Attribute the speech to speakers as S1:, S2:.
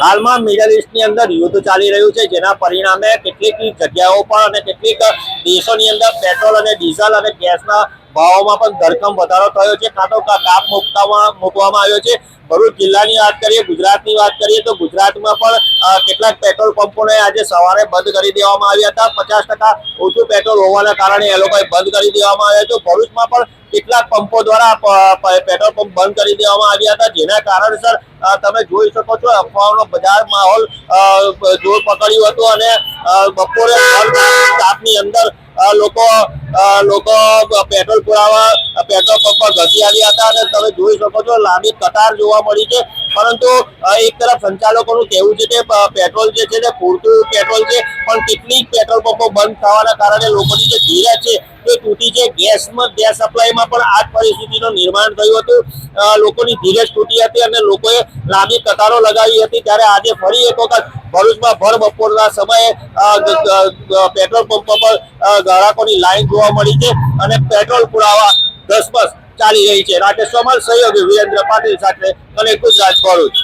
S1: હાલમાં મિડલ ઈસ્ટની અંદર યુદ્ધ ચાલી રહ્યું છે, જેના પરિણામે કેટલીક જગ્યાઓ પર અને કેટલીક દેશોની અંદર પેટ્રોલ અને ડીઝલ અને ગેસના ભાવોમાં પણ ધરખમ વધારો થયો છે, કાં તો કાપ મૂકવામાં આવ્યો છે। ભરૂચ જિલ્લાની વાત કરીએ, ગુજરાતની વાત કરીએ તો ગુજરાતમાં પણ કેટલાક પેટ્રોલ પંપોને આજે સવારે બંધ કરી દેવામાં આવ્યા હતા। 50% ઓછું પેટ્રોલ હોવાના કારણે એ લોકોએ બંધ કરી દેવામાં આવ્યા હતો। ભરૂચમાં પણ કેટલાક પંપો દ્વારા પેટ્રોલ પંપ બંધ કરી દેવામાં આવ્યા હતા, જેના કારણસર તમે જોઈ શકો છો અફવાઓનો બજાર માહોલ જોર પકડ્યું હતું અને બપોરે તાપની અંદર લોકો પેટ્રોલ પુરાવા પેટ્રોલ પંપ પર ઘસી આવ્યા હતા અને તમે જોઈ શકો છો લાંબી કતાર જોવા મળી છે। પરંતુ એક તરફ સંચાલકોનું કહેવું છે કે પેટ્રોલ જે છે તે પૂરતું પેટ્રોલ છે, પણ કેટલીક પેટ્રોલ પંપો બંધ થવાના કારણે લોકોની જે ધીરજ છે તે તૂટી છે। ગેસ સપ્લાયમાં પણ આ જ પરિસ્થિતિનું નિર્માણ થયું હતું। લોકોની ધીરજ તૂટી હતી અને લોકોએ લાંબી કતારો લગાવી હતી। ત્યારે આજે ફરી એક વખત ભરૂચમાં ભર બપોરના સમયે પેટ્રોલ પંપ પર ગ્રાહકોની લાઈન જોવા મળી છે અને પેટ્રોલ પુરાવા ધસમસ ચાલી રહી છે। રાકેશ સોમલ, સહયોગી વિરેન્દ્ર પાટીલ સાથે કનેક્ટ ગુજરાત, ભરૂચ।